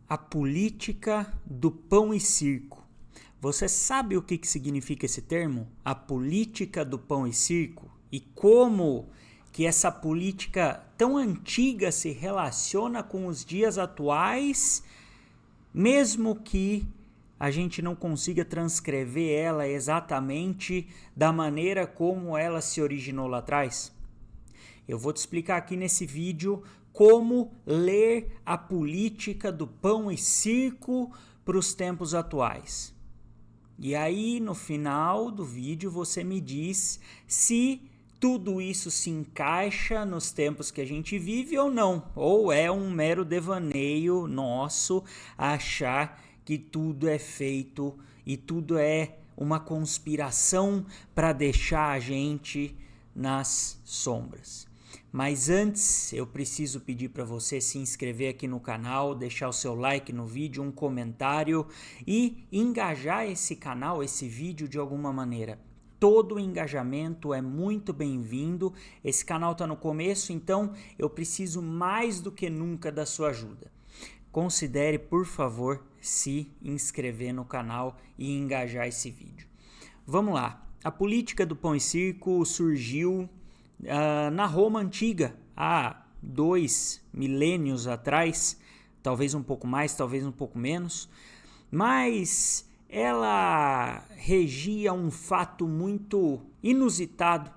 A política do pão e circo. Você sabe o que significa esse termo? A política do pão e circo? E como que essa política tão antiga se relaciona com os dias atuais, mesmo que a gente não consiga transcrever ela exatamente da maneira como ela se originou lá atrás? Eu vou te explicar aqui nesse vídeo como ler a política do pão e circo para os tempos atuais. E aí, no final do vídeo, você me diz se tudo isso se encaixa nos tempos que a gente vive ou não. Ou é um mero devaneio nosso achar que tudo é feito e tudo é uma conspiração para deixar a gente nas sombras. Mas antes, eu preciso pedir para você se inscrever aqui no canal, deixar o seu like no vídeo, um comentário e engajar esse canal, esse vídeo de alguma maneira. Todo engajamento é muito bem-vindo. Esse canal está no começo, então eu preciso mais do que nunca da sua ajuda. Considere, por favor, se inscrever no canal e engajar esse vídeo. Vamos lá. A política do pão e circo surgiu na Roma Antiga, há 2 milênios atrás, talvez um pouco mais, talvez um pouco menos, mas ela regia um fato muito inusitado,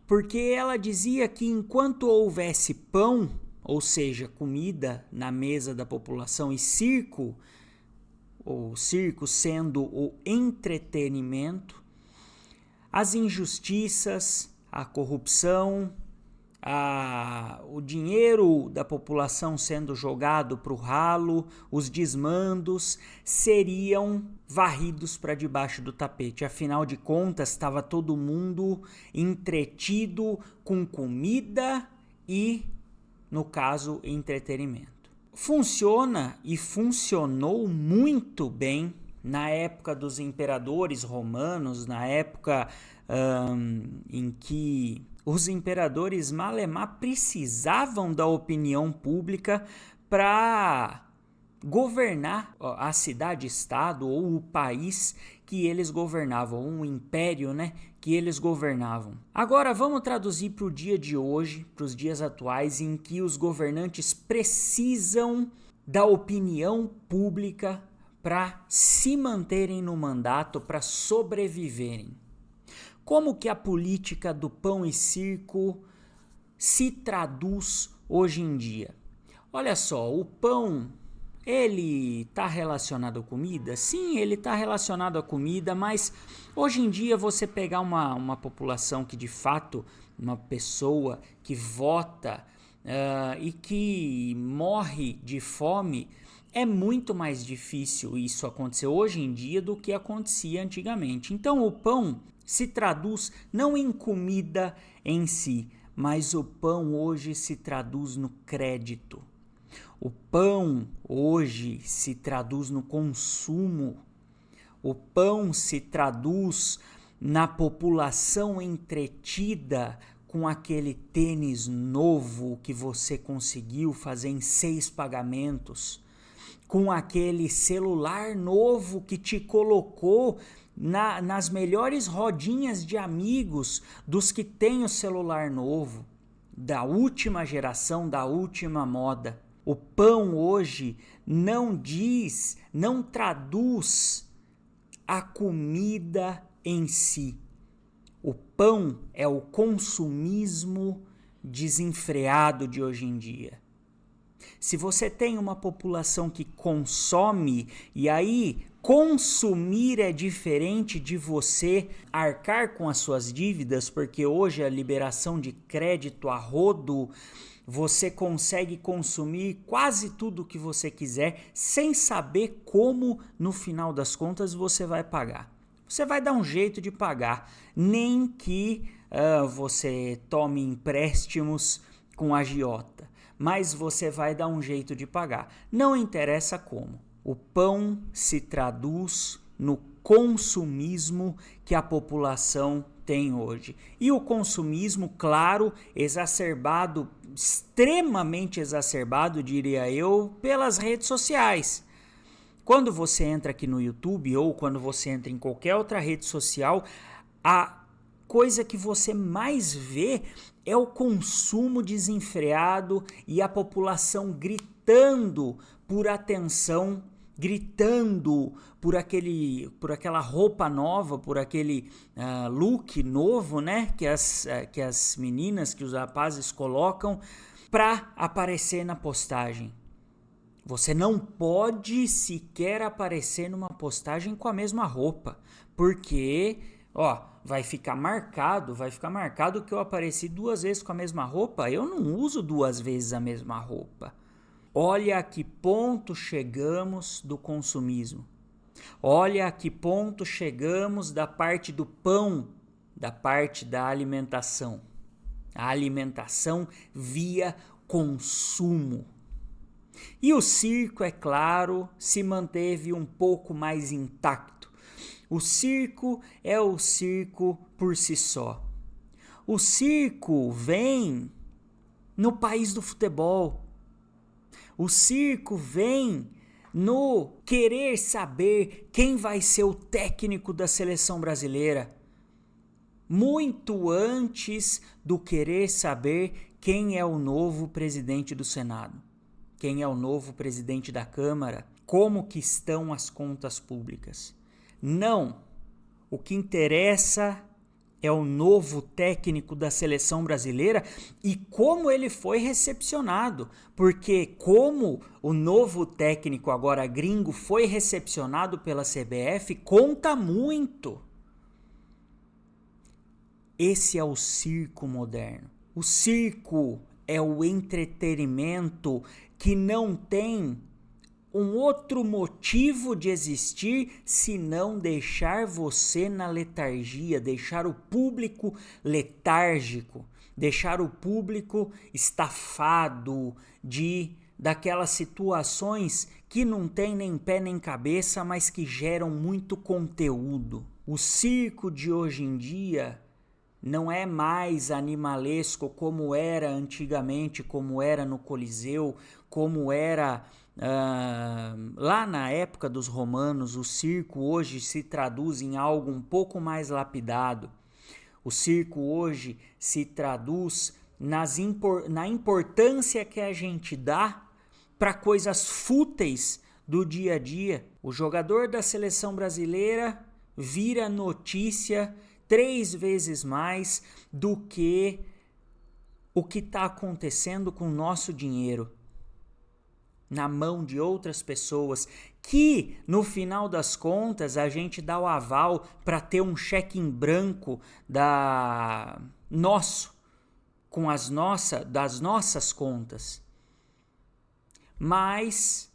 porque ela dizia que enquanto houvesse pão, ou seja, comida na mesa da população, e circo, o circo sendo o entretenimento, as injustiças, a corrupção, o dinheiro da população sendo jogado para o ralo, os desmandos seriam varridos para debaixo do tapete. Afinal de contas, estava todo mundo entretido com comida e, no caso, entretenimento. Funciona e funcionou muito bem na época dos imperadores romanos, na época em que os imperadores malemar precisavam da opinião pública para governar a cidade-estado ou o país que eles governavam, o império, que eles governavam. Agora vamos traduzir para o dia de hoje, para os dias atuais, em que os governantes precisam da opinião pública para se manterem no mandato, para sobreviverem. Como que a política do pão e circo se traduz hoje em dia? Olha só, o pão, ele está relacionado à comida? Sim, ele está relacionado à comida, mas hoje em dia você pegar uma população que de fato, uma pessoa que vota e que morre de fome, é muito mais difícil isso acontecer hoje em dia do que acontecia antigamente. Então o pão se traduz não em comida em si, mas o pão hoje se traduz no crédito. O pão hoje se traduz no consumo. O pão se traduz na população entretida com aquele tênis novo que você conseguiu fazer em 6 pagamentos, com aquele celular novo que te colocou nas melhores rodinhas de amigos dos que têm o celular novo, da última geração, da última moda. O pão hoje não traduz a comida em si. O pão é o consumismo desenfreado de hoje em dia. Se você tem uma população que consome, e aí consumir é diferente de você arcar com as suas dívidas, porque hoje a liberação de crédito a rodo, você consegue consumir quase tudo o que você quiser sem saber como, no final das contas, você vai pagar. Você vai dar um jeito de pagar, nem que você tome empréstimos com agiota, mas você vai dar um jeito de pagar. Não interessa como. O pão se traduz no consumismo que a população tem hoje. E o consumismo, claro, exacerbado, extremamente exacerbado, diria eu, pelas redes sociais. Quando você entra aqui no YouTube ou quando você entra em qualquer outra rede social, a coisa que você mais vê é o consumo desenfreado e a população gritando por atenção, gritando por aquela roupa nova, por aquele look novo, né, que as meninas, que os rapazes colocam para aparecer na postagem. Você não pode sequer aparecer numa postagem com a mesma roupa, porque, vai ficar marcado que eu apareci 2 vezes com a mesma roupa. Eu não uso 2 vezes a mesma roupa. Olha a que ponto chegamos do consumismo. Olha a que ponto chegamos da parte do pão, da parte da alimentação. A alimentação via consumo. E o circo, é claro, se manteve um pouco mais intacto. O circo é o circo por si só. O circo vem no país do futebol. O circo vem no querer saber quem vai ser o técnico da seleção brasileira. Muito antes do querer saber quem é o novo presidente do Senado. Quem é o novo presidente da Câmara, como que estão as contas públicas. Não, o que interessa é o novo técnico da seleção brasileira e como ele foi recepcionado, porque como o novo técnico agora gringo foi recepcionado pela CBF, conta muito. Esse é o circo moderno. O circo é o entretenimento que não tem um outro motivo de existir senão deixar você na letargia, deixar o público letárgico, deixar o público estafado daquelas situações que não tem nem pé nem cabeça, mas que geram muito conteúdo. O circo de hoje em dia não é mais animalesco como era antigamente, como era no Coliseu, como era lá na época dos romanos. O circo hoje se traduz em algo um pouco mais lapidado. O circo hoje se traduz na importância que a gente dá para coisas fúteis do dia a dia. O jogador da seleção brasileira vira notícia 3 vezes mais do que o que está acontecendo com o nosso dinheiro na mão de outras pessoas, que no final das contas a gente dá o aval para ter um cheque em branco das nossas contas. Mas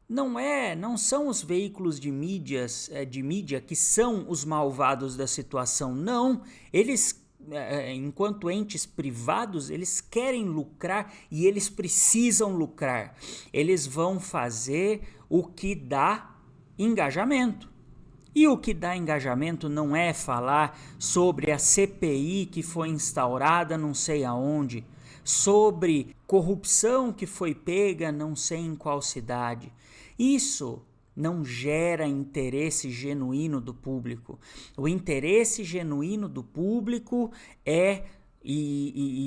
não são os veículos de mídia que são os malvados da situação. Não, eles, enquanto entes privados, eles querem lucrar e eles precisam lucrar. Eles vão fazer o que dá engajamento. E o que dá engajamento não é falar sobre a CPI que foi instaurada não sei aonde, sobre corrupção que foi pega não sei em qual cidade. Isso não gera interesse genuíno do público. O interesse genuíno do público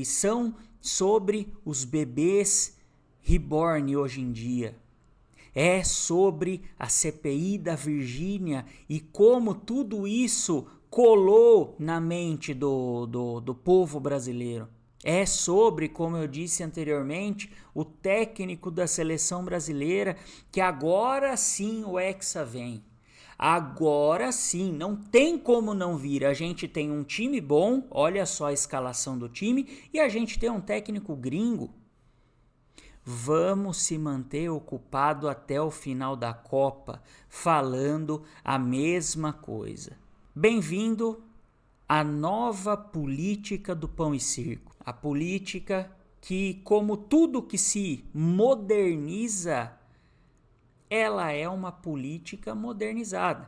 são sobre os bebês reborn hoje em dia. É sobre a CPI da Virgínia e como tudo isso colou na mente do povo brasileiro. É sobre, como eu disse anteriormente, o técnico da seleção brasileira, que agora sim o Hexa vem. Agora sim, não tem como não vir. A gente tem um time bom, olha só a escalação do time, e a gente tem um técnico gringo. Vamos se manter ocupado até o final da Copa, falando a mesma coisa. Bem-vindo à nova política do pão e circo. A política que, como tudo que se moderniza, ela é uma política modernizada.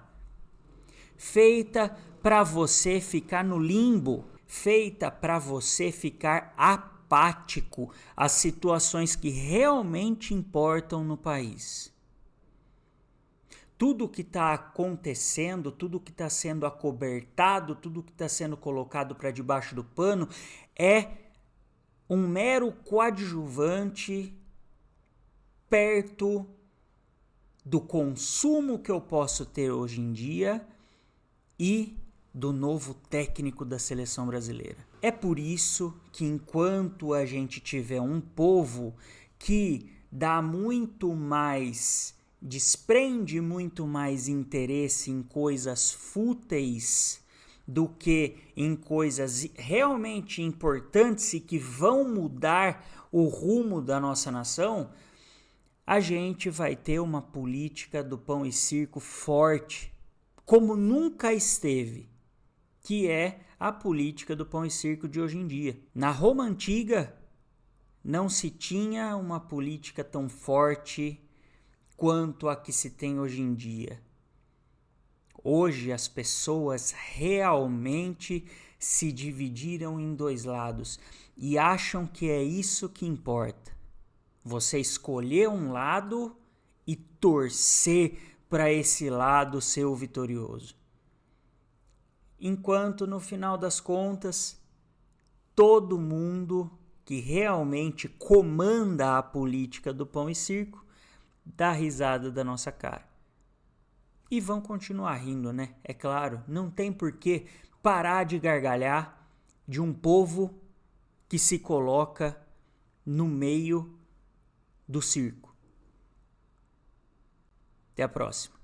feita para você ficar no limbo, feita para você ficar apático às situações que realmente importam no país. Tudo que está acontecendo, tudo que está sendo acobertado, tudo que está sendo colocado para debaixo do pano é um mero coadjuvante perto do consumo que eu posso ter hoje em dia e do novo técnico da seleção brasileira. É por isso que enquanto a gente tiver um povo que dá muito mais, desprende muito mais interesse em coisas fúteis do que em coisas realmente importantes e que vão mudar o rumo da nossa nação, a gente vai ter uma política do pão e circo forte, como nunca esteve, que é a política do pão e circo de hoje em dia. Na Roma Antiga, não se tinha uma política tão forte quanto a que se tem hoje em dia. Hoje as pessoas realmente se dividiram em dois lados e acham que é isso que importa. Você escolher um lado e torcer para esse lado ser o vitorioso. Enquanto no final das contas, todo mundo que realmente comanda a política do pão e circo dá risada da nossa cara. E vão continuar rindo, né? É claro, não tem por que parar de gargalhar de um povo que se coloca no meio do circo. Até a próxima.